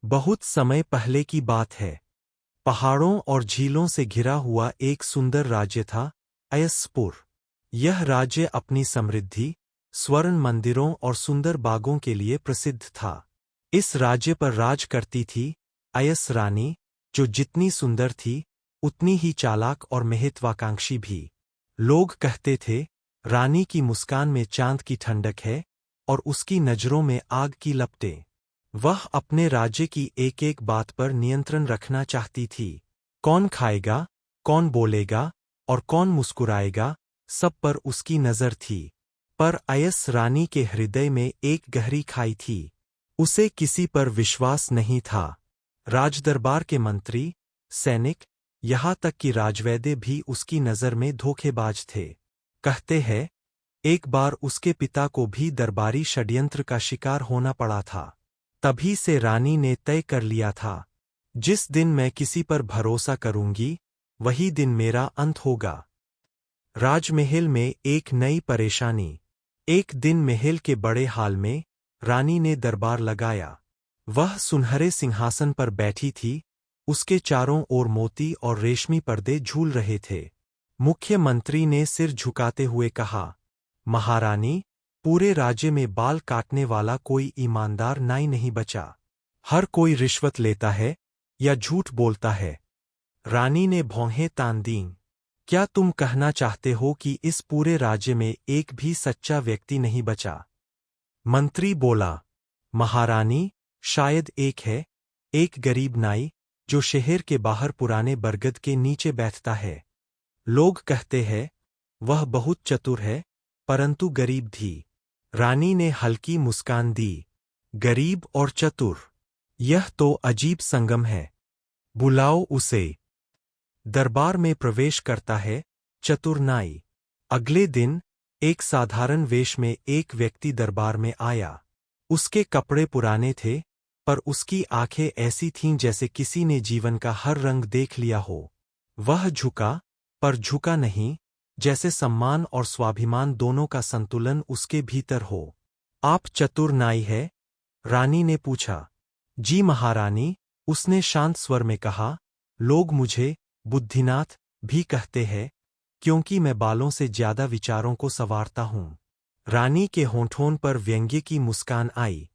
बहुत समय पहले की बात है। पहाड़ों और झीलों से घिरा हुआ एक सुंदर राज्य था, अयस्पुर। यह राज्य अपनी समृद्धि, स्वर्ण मंदिरों और सुंदर बागों के लिए प्रसिद्ध था। इस राज्य पर राज करती थी अयस रानी, जो जितनी सुंदर थी उतनी ही चालाक और महत्वाकांक्षी भी। लोग कहते थे, रानी की मुस्कान में चांद की ठंडक है और उसकी नजरों में आग की लपटें। वह अपने राज्य की एक एक बात पर नियंत्रण रखना चाहती थी। कौन खाएगा, कौन बोलेगा और कौन मुस्कुराएगा, सब पर उसकी नजर थी। पर अयस रानी के हृदय में एक गहरी खाई थी। उसे किसी पर विश्वास नहीं था। राजदरबार के मंत्री, सैनिक, यहाँ तक कि राजवैद्य भी उसकी नज़र में धोखेबाज थे। कहते हैं, एक बार उसके पिता को भी दरबारी षड्यंत्र का शिकार होना पड़ा था। तभी से रानी ने तय कर लिया था, जिस दिन मैं किसी पर भरोसा करूंगी, वही दिन मेरा अंत होगा। राजमहल में एक नई परेशानी। एक दिन महल के बड़े हाल में रानी ने दरबार लगाया। वह सुनहरे सिंहासन पर बैठी थी, उसके चारों ओर मोती और रेशमी पर्दे झूल रहे थे। मुख्यमंत्री ने सिर झुकाते हुए कहा, महारानी, पूरे राज्य में बाल काटने वाला कोई ईमानदार नाई नहीं बचा। हर कोई रिश्वत लेता है या झूठ बोलता है। रानी ने भौहें तान दीं। क्या तुम कहना चाहते हो कि इस पूरे राज्य में एक भी सच्चा व्यक्ति नहीं बचा? मंत्री बोला, महारानी, शायद एक है, एक गरीब नाई, जो शहर के बाहर पुराने बरगद के नीचे बैठता है। लोग कहते हैं, वह बहुत चतुर है, परंतु गरीब थी। रानी ने हल्की मुस्कान दी। गरीब और चतुर, यह तो अजीब संगम है। बुलाओ उसे। दरबार में प्रवेश करता है चतुर नाई। अगले दिन एक साधारण वेश में एक व्यक्ति दरबार में आया। उसके कपड़े पुराने थे, पर उसकी आंखें ऐसी थीं जैसे किसी ने जीवन का हर रंग देख लिया हो। वह झुका, पर झुका नहीं, जैसे सम्मान और स्वाभिमान दोनों का संतुलन उसके भीतर हो। आप चतुर नाई है? रानी ने पूछा। जी महारानी, उसने शांत स्वर में कहा, लोग मुझे बुद्धिनाथ भी कहते हैं, क्योंकि मैं बालों से ज्यादा विचारों को संवारता हूँ। रानी के होंठों पर व्यंग्य की मुस्कान आई।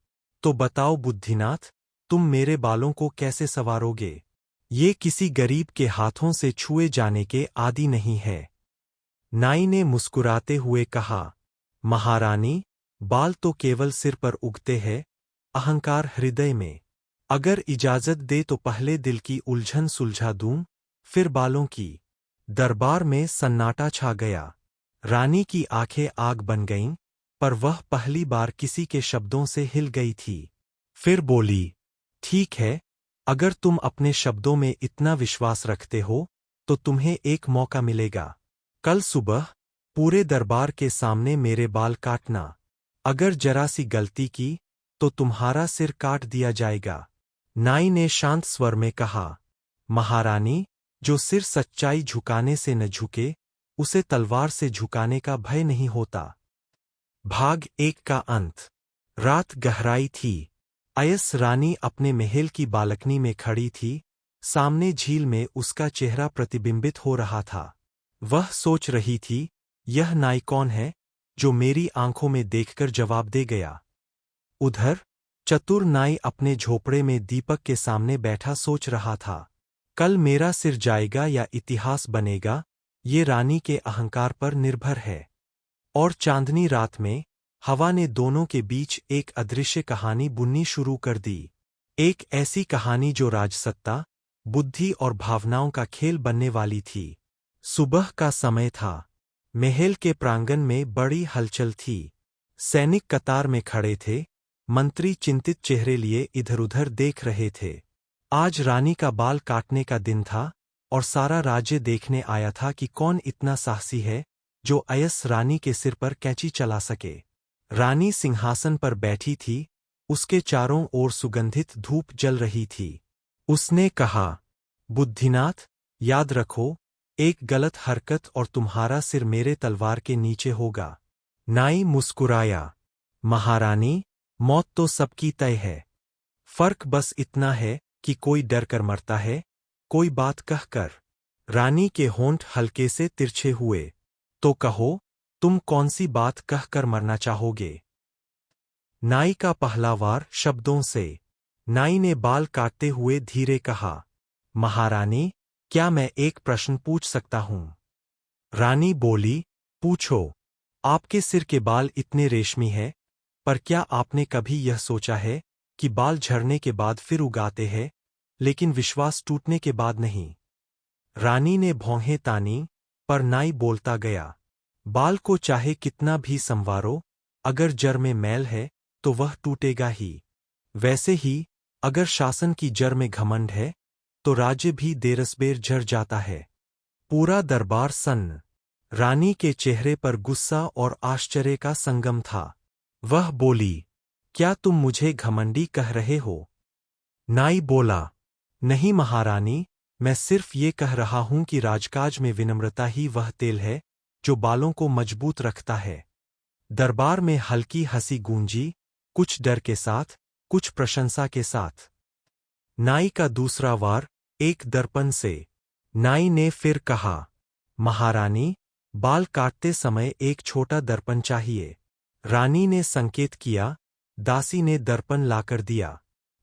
तो बताओ बुद्धिनाथ, तुम मेरे बालों को कैसे संवारोगे? ये किसी गरीब के हाथों से छुए जाने के आदी नहीं है। नाई ने मुस्कुराते हुए कहा, महारानी, बाल तो केवल सिर पर उगते हैं, अहंकार हृदय में। अगर इजाजत दे तो पहले दिल की उलझन सुलझा दूं, फिर बालों की। दरबार में सन्नाटा छा गया। रानी की आंखें आग बन गईं, पर वह पहली बार किसी के शब्दों से हिल गई थी। फिर बोली, ठीक है, अगर तुम अपने शब्दों में इतना विश्वास रखते हो, तो तुम्हें एक मौका मिलेगा। कल सुबह पूरे दरबार के सामने मेरे बाल काटना। अगर जरा सी गलती की, तो तुम्हारा सिर काट दिया जाएगा। नाई ने शांत स्वर में कहा, महारानी, जो सिर सच्चाई झुकाने से न झुके, उसे तलवार से झुकाने का भय नहीं होता। भाग 1 का अंत। रात गहराई थी। अयस रानी अपने महल की बालकनी में खड़ी थी। सामने झील में उसका चेहरा प्रतिबिंबित हो रहा था। वह सोच रही थी, यह नाई कौन है, जो मेरी आंखों में देखकर जवाब दे गया। उधर चतुर नाई अपने झोपड़े में दीपक के सामने बैठा सोच रहा था, कल मेरा सिर जाएगा या इतिहास बनेगा, ये रानी के अहंकार पर निर्भर है। और चांदनी रात में हवा ने दोनों के बीच एक अदृश्य कहानी बुननी शुरू कर दी। एक ऐसी कहानी जो राजसत्ता, बुद्धि और भावनाओं का खेल बनने वाली थी। सुबह का समय था। महल के प्रांगण में बड़ी हलचल थी। सैनिक कतार में खड़े थे, मंत्री चिंतित चेहरे लिए इधर-उधर देख रहे थे। आज रानी का बाल काटने का दिन था, और सारा राज्य देखने आया था कि कौन इतना साहसी है, जो अयस रानी के सिर पर कैंची चला सके। रानी सिंहासन पर बैठी थी, उसके चारों ओर सुगंधित धूप जल रही थी। उसने कहा, बुद्धिनाथ, याद रखो, एक गलत हरकत और तुम्हारा सिर मेरे तलवार के नीचे होगा। नाई मुस्कुराया, महारानी, मौत तो सबकी तय है। फर्क बस इतना है कि कोई डर कर मरता है, कोई बात कहकर। रानी के होंठ हल्के से तिरछे हुए। तो कहो, तुम कौन सी बात कहकर मरना चाहोगे? नाई का पहला वार शब्दों से। नाई ने बाल काटते हुए धीरे कहा, महारानी, क्या मैं एक प्रश्न पूछ सकता हूं? रानी बोली, पूछो। आपके सिर के बाल इतने रेशमी हैं, पर क्या आपने कभी यह सोचा है कि बाल झड़ने के बाद फिर उगाते हैं, लेकिन विश्वास टूटने के बाद नहीं? रानी ने भौहें तानी, पर नाई बोलता गया, बाल को चाहे कितना भी संवारो, अगर जड़ में मैल है तो वह टूटेगा ही। वैसे ही, अगर शासन की जड़ में घमंड है तो राज्य भी देरसबेर झड़ जाता है। पूरा दरबार सन्न। रानी के चेहरे पर गुस्सा और आश्चर्य का संगम था। वह बोली, क्या तुम मुझे घमंडी कह रहे हो? नाई बोला, नहीं महारानी, मैं सिर्फ ये कह रहा हूं कि राजकाज में विनम्रता ही वह तेल है जो बालों को मजबूत रखता है। दरबार में हल्की हंसी गूंजी, कुछ डर के साथ, कुछ प्रशंसा के साथ। नाई का दूसरा वार, एक दर्पण से। नाई ने फिर कहा, महारानी, बाल काटते समय एक छोटा दर्पण चाहिए। रानी ने संकेत किया, दासी ने दर्पण लाकर दिया।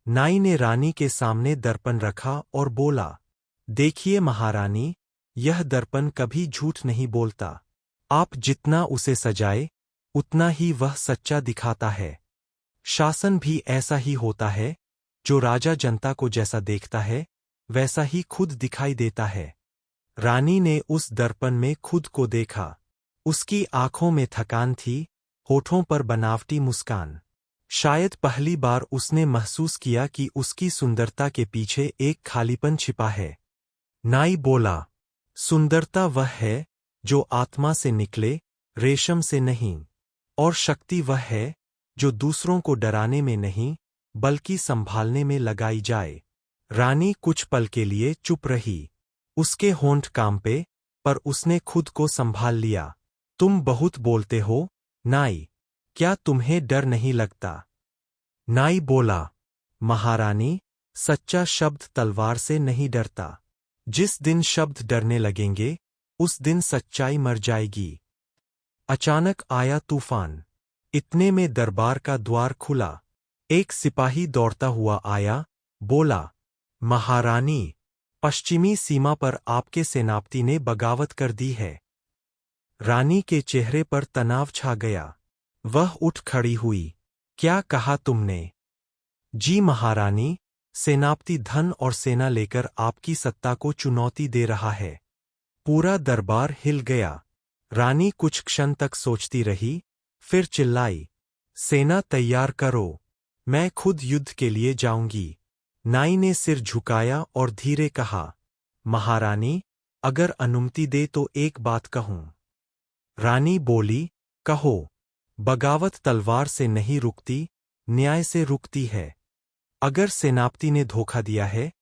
नाई ने रानी के सामने दर्पण रखा और बोला, देखिए महारानी, यह दर्पण कभी झूठ नहीं बोलता। आप जितना उसे सजाए, उतना ही वह सच्चा दिखाता है। शासन भी ऐसा ही होता है, जो राजा जनता को जैसा देखता है, वैसा ही खुद दिखाई देता है। रानी ने उस दर्पण में खुद को देखा। उसकी आंखों में थकान थी, होठों पर बनावटी मुस्कान। शायद पहली बार उसने महसूस किया कि उसकी सुंदरता के पीछे एक खालीपन छिपा है। नाई बोला, सुंदरता वह है जो आत्मा से निकले, रेशम से नहीं। और शक्ति वह है जो दूसरों को डराने में नहीं, बल्कि संभालने में लगाई जाए। रानी कुछ पल के लिए चुप रही। उसके होंठ कांपे, पर उसने खुद को संभाल लिया। तुम बहुत बोलते हो, नाई, क्या तुम्हें डर नहीं लगता? नाई बोला, महारानी, सच्चा शब्द तलवार से नहीं डरता। जिस दिन शब्द डरने लगेंगे, उस दिन सच्चाई मर जाएगी। अचानक आया तूफान। इतने में दरबार का द्वार खुला। एक सिपाही दौड़ता हुआ आया, बोला, महारानी, पश्चिमी सीमा पर आपके सेनापति ने बगावत कर दी है। रानी के चेहरे पर तनाव छा गया। वह उठ खड़ी हुई। क्या कहा तुमने? जी महारानी, सेनापति धन और सेना लेकर आपकी सत्ता को चुनौती दे रहा है। पूरा दरबार हिल गया। रानी कुछ क्षण तक सोचती रही, फिर चिल्लाई, सेना तैयार करो, मैं खुद युद्ध के लिए जाऊंगी। नाई ने सिर झुकाया और धीरे कहा, महारानी, अगर अनुमति दे तो एक बात कहूं। रानी बोली, कहो। बगावत तलवार से नहीं रुकती, न्याय से रुकती है। अगर सेनापति ने धोखा दिया है,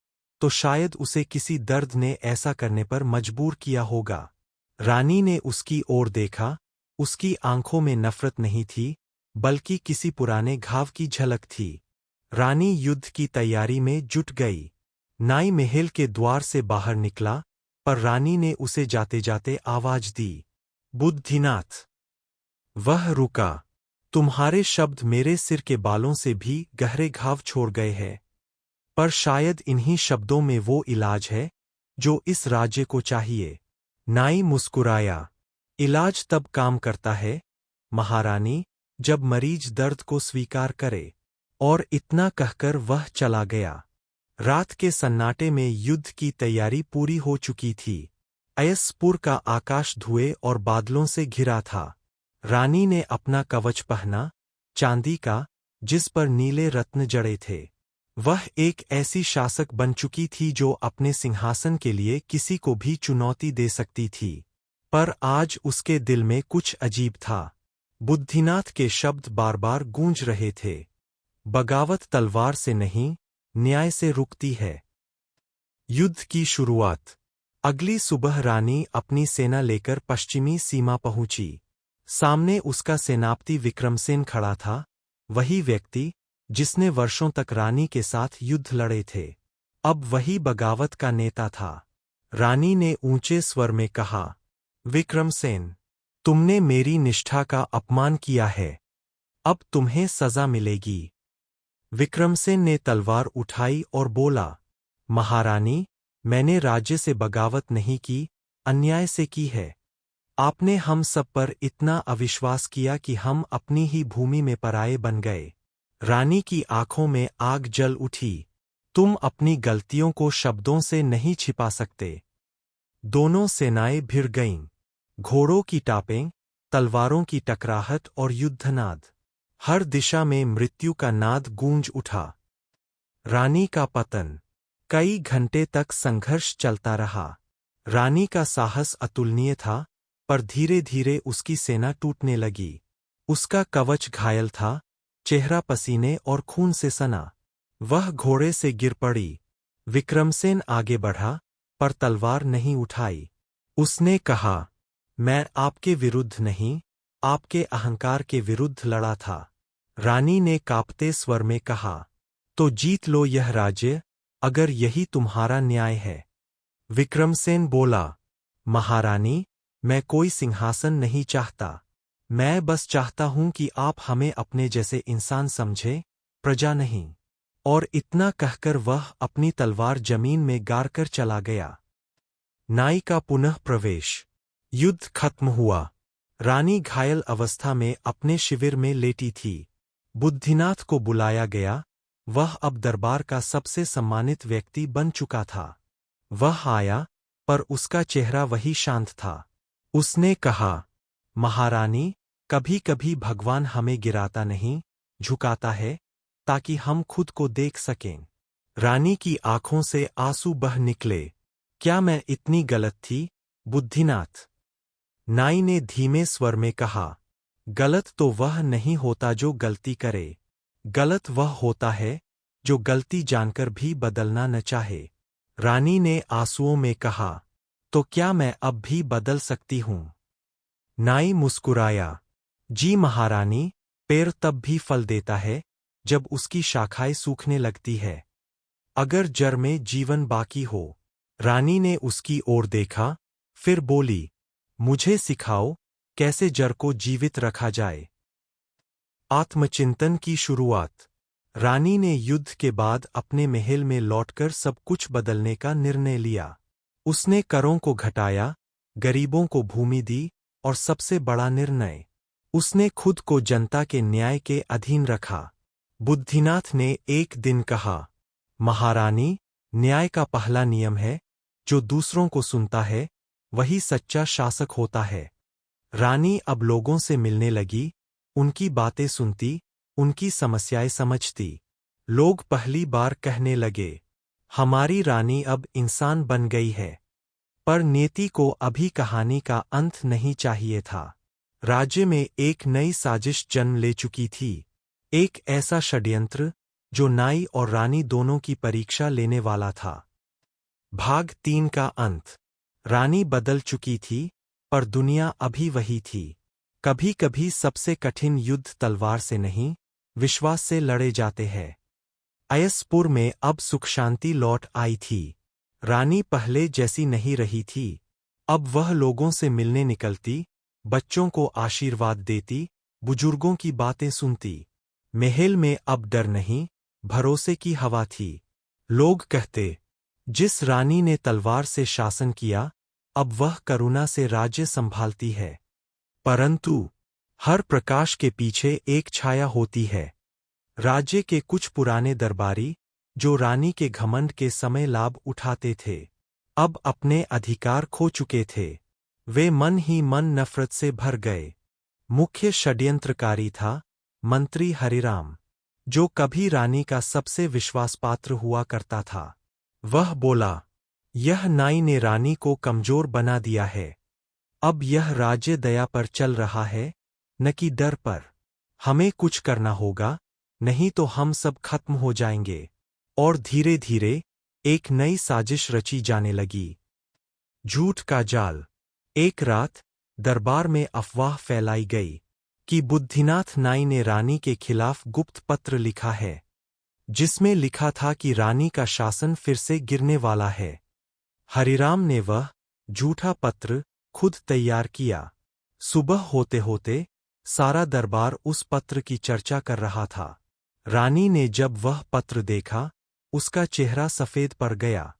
तो शायद उसे किसी दर्द ने ऐसा करने पर मजबूर किया होगा। रानी ने उसकी ओर देखा। उसकी आंखों में नफरत नहीं थी, बल्कि किसी पुराने घाव की झलक थी। रानी युद्ध की तैयारी में जुट गई। नाई महल के द्वार से बाहर निकला, पर रानी ने उसे जाते जाते आवाज दी, बुद्धिनाथ। वह रुका। तुम्हारे शब्द मेरे सिर के बालों से भी गहरे घाव छोड़ गए हैं, पर शायद इन्हीं शब्दों में वो इलाज है जो इस राज्य को चाहिए। नाई मुस्कुराया, इलाज तब काम करता है, महारानी, जब मरीज दर्द को स्वीकार करे। और इतना कहकर वह चला गया। रात के सन्नाटे में युद्ध की तैयारी पूरी हो चुकी थी। अयस्पुर का आकाश धुएं और बादलों से घिरा था। रानी ने अपना कवच पहना, चांदी का, जिस पर नीले रत्न जड़े थे। वह एक ऐसी शासक बन चुकी थी जो अपने सिंहासन के लिए किसी को भी चुनौती दे सकती थी। पर आज उसके दिल में कुछ अजीब था। बुद्धिनाथ के शब्द बार बार गूंज रहे थे। बगावत तलवार से नहीं, न्याय से रुकती है। युद्ध की शुरुआत। अगली सुबह रानी अपनी सेना लेकर पश्चिमी सीमा पहुंची। सामने उसका सेनापति विक्रमसेन खड़ा था, वही व्यक्ति जिसने वर्षों तक रानी के साथ युद्ध लड़े थे, अब वही बगावत का नेता था। रानी ने ऊंचे स्वर में कहा, विक्रमसेन, तुमने मेरी निष्ठा का अपमान किया है, अब तुम्हें सजा मिलेगी। विक्रमसेन ने तलवार उठाई और बोला, महारानी, मैंने राज्य से बगावत नहीं की, अन्याय से की है। आपने हम सब पर इतना अविश्वास किया कि हम अपनी ही भूमि में पराये बन गए। रानी की आंखों में आग जल उठी। तुम अपनी गलतियों को शब्दों से नहीं छिपा सकते। दोनों सेनाएं भिड़ गईं। घोड़ों की टापें, तलवारों की टकराहट और युद्धनाद। हर दिशा में मृत्यु का नाद गूंज उठा। रानी का पतन। कई घंटे तक संघर्ष चलता रहा। रानी का साहस अतुलनीय था, पर धीरे धीरे उसकी सेना टूटने लगी। उसका कवच घायल था, चेहरा पसीने और खून से सना। वह घोड़े से गिर पड़ी। विक्रमसेन आगे बढ़ा, पर तलवार नहीं उठाई। उसने कहा, मैं आपके विरुद्ध नहीं, आपके अहंकार के विरुद्ध लड़ा था। रानी ने कांपते स्वर में कहा, तो जीत लो यह राज्य, अगर यही तुम्हारा न्याय है। विक्रमसेन बोला, महारानी, मैं कोई सिंहासन नहीं चाहता। मैं बस चाहता हूं कि आप हमें अपने जैसे इंसान समझे, प्रजा नहीं। और इतना कहकर वह अपनी तलवार जमीन में गाड़कर चला गया। नाई का पुनः प्रवेश। युद्ध खत्म हुआ। रानी घायल अवस्था में अपने शिविर में लेटी थी। बुद्धिनाथ को बुलाया गया। वह अब दरबार का सबसे सम्मानित व्यक्ति बन चुका था। वह आया, पर उसका चेहरा वही शांत था। उसने कहा, महारानी, कभी कभी भगवान हमें गिराता नहीं, झुकाता है, ताकि हम खुद को देख सकें। रानी की आंखों से आंसू बह निकले। क्या मैं इतनी गलत थी, बुद्धिनाथ? नाई ने धीमे स्वर में कहा, गलत तो वह नहीं होता जो गलती करे। गलत वह होता है जो गलती जानकर भी बदलना न चाहे। रानी ने आंसुओं में कहा, तो क्या मैं अब भी बदल सकती हूं? नाई मुस्कुराया, जी महारानी, पेड़ तब भी फल देता है जब उसकी शाखाएं सूखने लगती है। अगर जड़ में जीवन बाकी हो। रानी ने उसकी ओर देखा, फिर बोली, मुझे सिखाओ कैसे जड़ को जीवित रखा जाए। आत्मचिंतन की शुरुआत। रानी ने युद्ध के बाद अपने महल में लौटकर सब कुछ बदलने का निर्णय लिया। उसने करों को घटाया, गरीबों को भूमि दी, और सबसे बड़ा निर्णय, उसने खुद को जनता के न्याय के अधीन रखा। बुद्धिनाथ ने एक दिन कहा, महारानी, न्याय का पहला नियम है, जो दूसरों को सुनता है, वही सच्चा शासक होता है। रानी अब लोगों से मिलने लगी, उनकी बातें सुनती, उनकी समस्याएं समझती। लोग पहली बार कहने लगे, हमारी रानी अब इंसान बन गई है। पर नीति को अभी कहानी का अंत नहीं चाहिए था। राज्य में एक नई साजिश जन्म ले चुकी थी। एक ऐसा षड्यंत्र जो नाई और रानी दोनों की परीक्षा लेने वाला था। भाग 3 का अंत। रानी बदल चुकी थी, पर दुनिया अभी वही थी। कभी कभी सबसे कठिन युद्ध तलवार से नहीं, विश्वास से लड़े जाते हैं। अयसपुर में अब सुख शांति लौट आई थी। रानी पहले जैसी नहीं रही थी। अब वह लोगों से मिलने निकलती, बच्चों को आशीर्वाद देती, बुजुर्गों की बातें सुनती। महल में अब डर नहीं, भरोसे की हवा थी। लोग कहते, जिस रानी ने तलवार से शासन किया, अब वह करुणा से राज्य संभालती है। परंतु हर प्रकाश के पीछे एक छाया होती है। राज्य के कुछ पुराने दरबारी, जो रानी के घमंड के समय लाभ उठाते थे, अब अपने अधिकार खो चुके थे। वे मन ही मन नफरत से भर गए। मुख्य षड्यंत्रकारी था मंत्री हरिराम, जो कभी रानी का सबसे विश्वासपात्र हुआ करता था। वह बोला, यह नाई ने रानी को कमजोर बना दिया है। अब यह राज्य दया पर चल रहा है, न कि डर पर। हमें कुछ करना होगा, नहीं तो हम सब खत्म हो जाएंगे। और धीरे धीरे एक नई साजिश रची जाने लगी। झूठ का जाल। एक रात दरबार में अफवाह फैलाई गई। कि बुद्धिनाथ नाई ने रानी के खिलाफ गुप्त पत्र लिखा है, जिसमें लिखा था कि रानी का शासन फिर से गिरने वाला है। हरिराम ने वह झूठा पत्र खुद तैयार किया। सुबह होते होते सारा दरबार उस पत्र की चर्चा कर रहा था। रानी ने जब वह पत्र देखा, उसका चेहरा सफेद पड़ गया।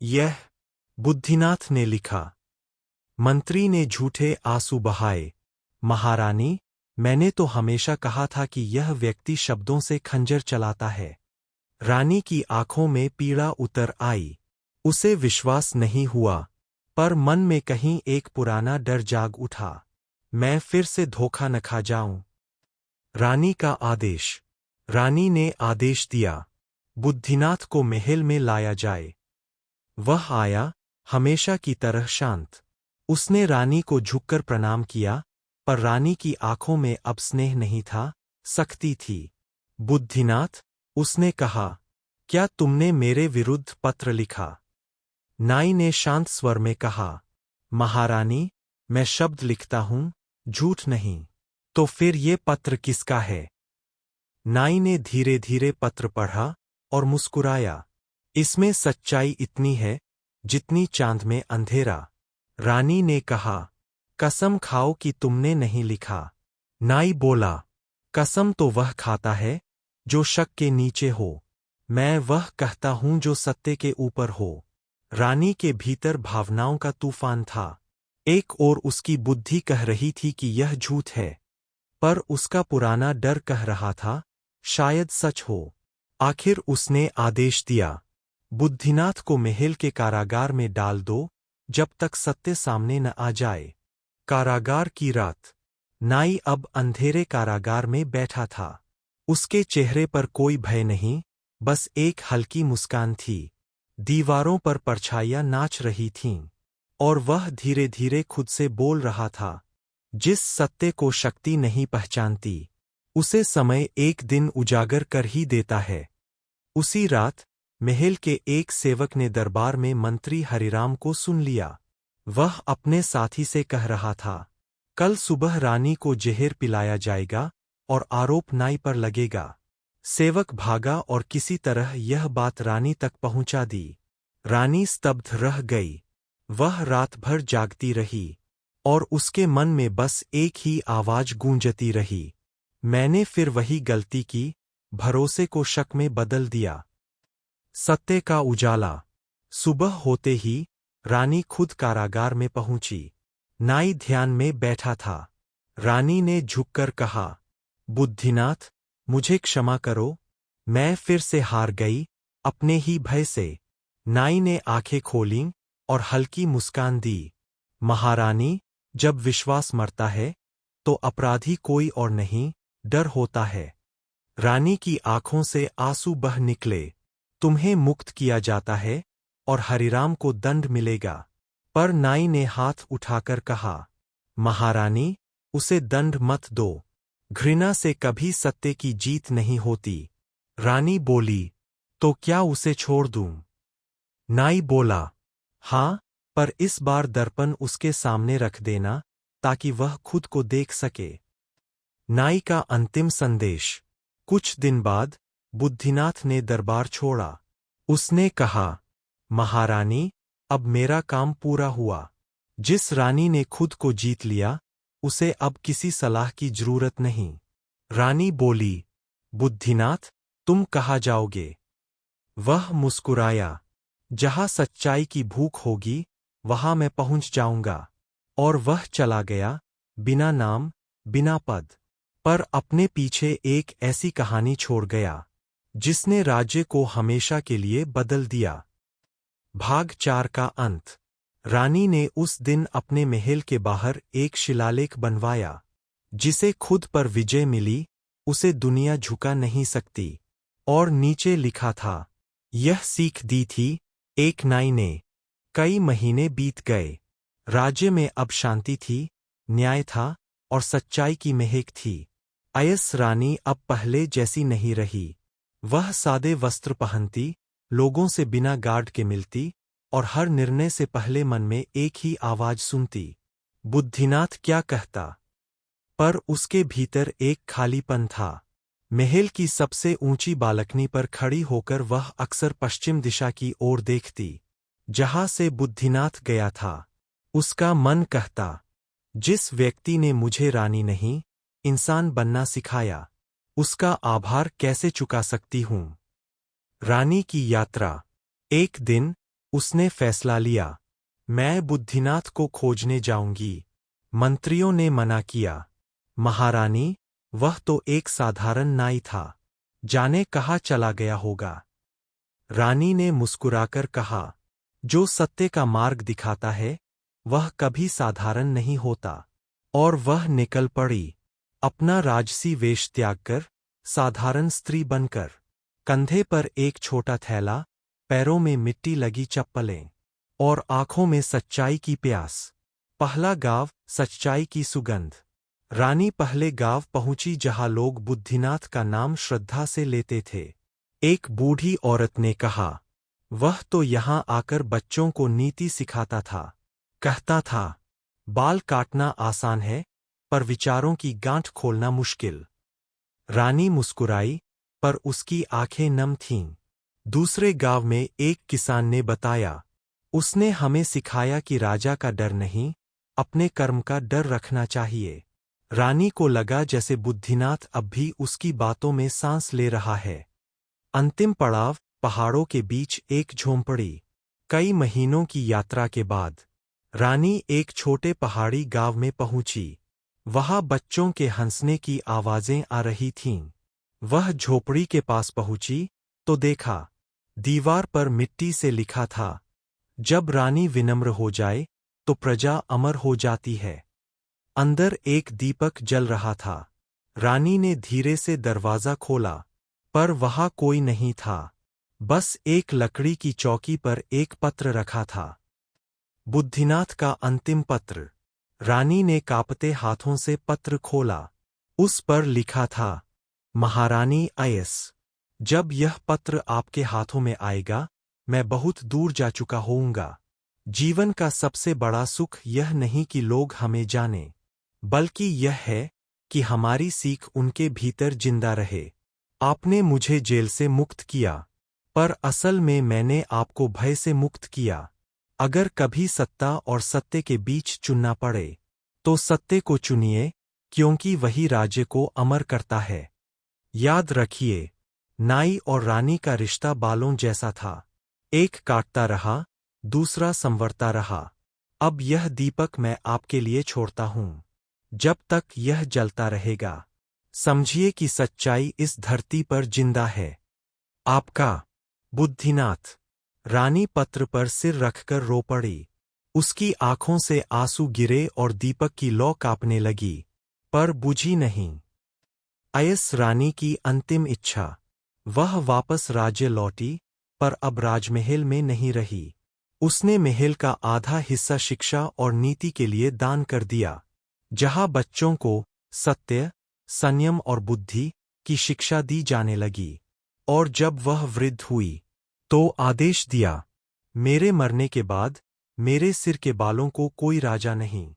यह बुद्धिनाथ ने लिखा। मंत्री ने झूठे आंसू बहाए। महारानी, मैंने तो हमेशा कहा था कि यह व्यक्ति शब्दों से खंजर चलाता है। रानी की आंखों में पीड़ा उतर आई। उसे विश्वास नहीं हुआ, पर मन में कहीं एक पुराना डर जाग उठा। मैं फिर से धोखा न खा जाऊं। रानी का आदेश। रानी ने आदेश दिया, बुद्धिनाथ को महल में लाया जाए। वह आया, हमेशा की तरह शांत। उसने रानी को झुककर प्रणाम किया, पर रानी की आंखों में अब स्नेह नहीं था, सख्ती थी। बुद्धिनाथ, उसने कहा, क्या तुमने मेरे विरुद्ध पत्र लिखा? नाई ने शांत स्वर में कहा, महारानी, मैं शब्द लिखता हूं, झूठ नहीं। तो फिर ये पत्र किसका है? नाई ने धीरे धीरे पत्र पढ़ा और मुस्कुराया। इसमें सच्चाई इतनी है जितनी चांद में अंधेरा। रानी ने कहा, कसम खाओ कि तुमने नहीं लिखा। नाई बोला, कसम तो वह खाता है जो शक के नीचे हो। मैं वह कहता हूं जो सत्य के ऊपर हो। रानी के भीतर भावनाओं का तूफान था। एक ओर उसकी बुद्धि कह रही थी कि यह झूठ है, पर उसका पुराना डर कह रहा था, शायद सच हो। आखिर उसने आदेश दिया, बुद्धिनाथ को महल के कारागार में डाल दो, जब तक सत्य सामने न आ जाए। कारागार की रात। नाई अब अंधेरे कारागार में बैठा था। उसके चेहरे पर कोई भय नहीं, बस एक हल्की मुस्कान थी। दीवारों पर परछाइयां नाच रही थीं, और वह धीरे धीरे खुद से बोल रहा था, जिस सत्य को शक्ति नहीं पहचानती, उसे समय एक दिन उजागर कर ही देता है। उसी रात महल के एक सेवक ने दरबार में मंत्री हरिराम को सुन लिया। वह अपने साथी से कह रहा था, कल सुबह रानी को जहर पिलाया जाएगा और आरोप नाई पर लगेगा। सेवक भागा और किसी तरह यह बात रानी तक पहुंचा दी। रानी स्तब्ध रह गई। वह रात भर जागती रही, और उसके मन में बस एक ही आवाज गूंजती रही, मैंने फिर वही गलती की, भरोसे को शक में बदल दिया। सत्य का उजाला। सुबह होते ही रानी खुद कारागार में पहुंची। नाई ध्यान में बैठा था। रानी ने झुककर कहा, बुद्धिनाथ, मुझे क्षमा करो, मैं फिर से हार गई, अपने ही भय से। नाई ने आंखें खोलीं और हल्की मुस्कान दी। महारानी, जब विश्वास मरता है, तो अपराधी कोई और नहीं, डर होता है। रानी की आंखों से आंसू बह निकले। तुम्हें मुक्त किया जाता है और हरिराम को दंड मिलेगा। पर नाई ने हाथ उठाकर कहा, महारानी, उसे दंड मत दो। घृणा से कभी सत्य की जीत नहीं होती। रानी बोली, तो क्या उसे छोड़ दूं? नाई बोला, हाँ, पर इस बार दर्पण उसके सामने रख देना, ताकि वह खुद को देख सके। नाई का अंतिम संदेश। कुछ दिन बाद बुद्धिनाथ ने दरबार छोड़ा। उसने कहा, महारानी, अब मेरा काम पूरा हुआ। जिस रानी ने खुद को जीत लिया, उसे अब किसी सलाह की जरूरत नहीं। रानी बोली, बुद्धिनाथ, तुम कहाँ जाओगे? वह मुस्कुराया, जहाँ सच्चाई की भूख होगी, वहाँ मैं पहुँच जाऊंगा। और वह चला गया, बिना नाम, बिना पद, पर अपने पीछे एक ऐसी कहानी छोड़ गया, जिसने राज्य को हमेशा के लिए बदल दिया। भाग 4 का अंत। रानी ने उस दिन अपने महल के बाहर एक शिलालेख बनवाया। जिसे खुद पर विजय मिली, उसे दुनिया झुका नहीं सकती। और नीचे लिखा था, यह सीख दी थी एक नाई ने। कई महीने बीत गए। राज्य में अब शांति थी, न्याय था, और सच्चाई की महक थी। अयस रानी अब पहले जैसी नहीं रही। वह सादे वस्त्र पहनती, लोगों से बिना गार्ड के मिलती, और हर निर्णय से पहले मन में एक ही आवाज सुनती, बुद्धिनाथ क्या कहता। पर उसके भीतर एक खालीपन था। महल की सबसे ऊंची बालकनी पर खड़ी होकर वह अक्सर पश्चिम दिशा की ओर देखती, जहां से बुद्धिनाथ गया था। उसका मन कहता, जिस व्यक्ति ने मुझे रानी नहीं, इंसान बनना सिखाया, उसका आभार कैसे चुका सकती हूं। रानी की यात्रा। एक दिन उसने फैसला लिया, मैं बुद्धिनाथ को खोजने जाऊंगी। मंत्रियों ने मना किया, महारानी, वह तो एक साधारण नाई था, जाने कहाँ चला गया होगा। रानी ने मुस्कुराकर कहा, जो सत्य का मार्ग दिखाता है वह कभी साधारण नहीं होता। और वह निकल पड़ी, अपना राजसी वेश त्यागकर, साधारण स्त्री बनकर। कंधे पर एक छोटा थैला, पैरों में मिट्टी लगी चप्पलें, और आंखों में सच्चाई की प्यास। पहला गांव, सच्चाई की सुगंध। रानी पहले गांव पहुंची जहां लोग बुद्धिनाथ का नाम श्रद्धा से लेते थे। एक बूढ़ी औरत ने कहा, वह तो यहां आकर बच्चों को नीति सिखाता था। कहता था, बाल काटना आसान है, पर विचारों की गांठ खोलना मुश्किल। रानी मुस्कुराई, पर उसकी आंखें नम थीं। दूसरे गांव में एक किसान ने बताया, उसने हमें सिखाया कि राजा का डर नहीं, अपने कर्म का डर रखना चाहिए। रानी को लगा जैसे बुद्धिनाथ अब भी उसकी बातों में सांस ले रहा है। अंतिम पड़ाव, पहाड़ों के बीच एक झोंपड़ी। कई महीनों की यात्रा के बाद रानी एक छोटे पहाड़ी गांव में पहुंची। वहां बच्चों के हंसने की आवाजें आ रही थीं। वह झोपड़ी के पास पहुंची तो देखा, दीवार पर मिट्टी से लिखा था, जब रानी विनम्र हो जाए तो प्रजा अमर हो जाती है। अंदर एक दीपक जल रहा था। रानी ने धीरे से दरवाजा खोला, पर वहां कोई नहीं था। बस एक लकड़ी की चौकी पर एक पत्र रखा था। बुद्धिनाथ का अंतिम पत्र। रानी ने कांपते हाथों से पत्र खोला। उस पर लिखा था, महारानी आयस, जब यह पत्र आपके हाथों में आएगा, मैं बहुत दूर जा चुका होऊंगा। जीवन का सबसे बड़ा सुख यह नहीं कि लोग हमें जाने, बल्कि यह है कि हमारी सीख उनके भीतर जिंदा रहे। आपने मुझे जेल से मुक्त किया, पर असल में मैंने आपको भय से मुक्त किया। अगर कभी सत्ता और सत्य के बीच चुनना पड़े, तो सत्य को चुनिए, क्योंकि वही राज्य को अमर करता है। याद रखिए, नाई और रानी का रिश्ता बालों जैसा था। एक काटता रहा, दूसरा संवरता रहा। अब यह दीपक मैं आपके लिए छोड़ता हूं। जब तक यह जलता रहेगा, समझिए कि सच्चाई इस धरती पर जिंदा है। आपका बुद्धिनाथ। रानी पत्र पर सिर रखकर रो पड़ी। उसकी आंखों से आंसू गिरे और दीपक की लौ कांपने लगी, पर बुझी नहीं। आयस रानी की अंतिम इच्छा। वह वापस राज्य लौटी, पर अब राजमहल में नहीं रही। उसने महल का आधा हिस्सा शिक्षा और नीति के लिए दान कर दिया, जहां बच्चों को सत्य, संयम और बुद्धि की शिक्षा दी जाने लगी। और जब वह वृद्ध हुई, तो आदेश दिया, मेरे मरने के बाद मेरे सिर के बालों को कोई राजा नहीं,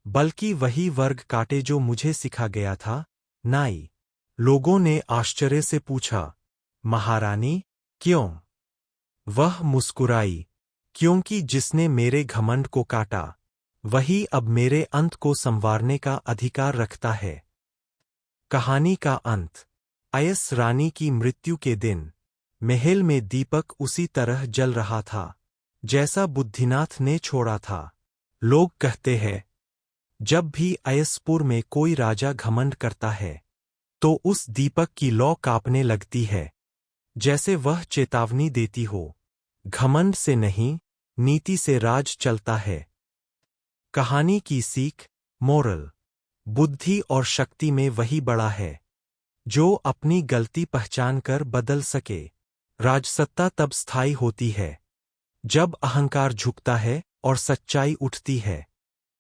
बल्कि वही वर्ग काटे जो मुझे सिखा गया था, नाई। लोगों ने आश्चर्य से पूछा, महारानी, क्यों? वह मुस्कुराई, क्योंकि जिसने मेरे घमंड को काटा, वही अब मेरे अंत को संवारने का अधिकार रखता है। कहानी का अंत। आयस रानी की मृत्यु के दिन महल में दीपक उसी तरह जल रहा था, जैसा बुद्धिनाथ ने छोड़ा था। लोग कहते हैं, जब भी अयसपुर में कोई राजा घमंड करता है, तो उस दीपक की लौ कांपने लगती है, जैसे वह चेतावनी देती हो, घमंड से नहीं, नीति से राज चलता है। कहानी की सीख, मोरल। बुद्धि और शक्ति में वही बड़ा है, जो अपनी गलती पहचानकर बदल सके। राजसत्ता तब स्थायी होती है, जब अहंकार झुकता है और सच्चाई उठती है।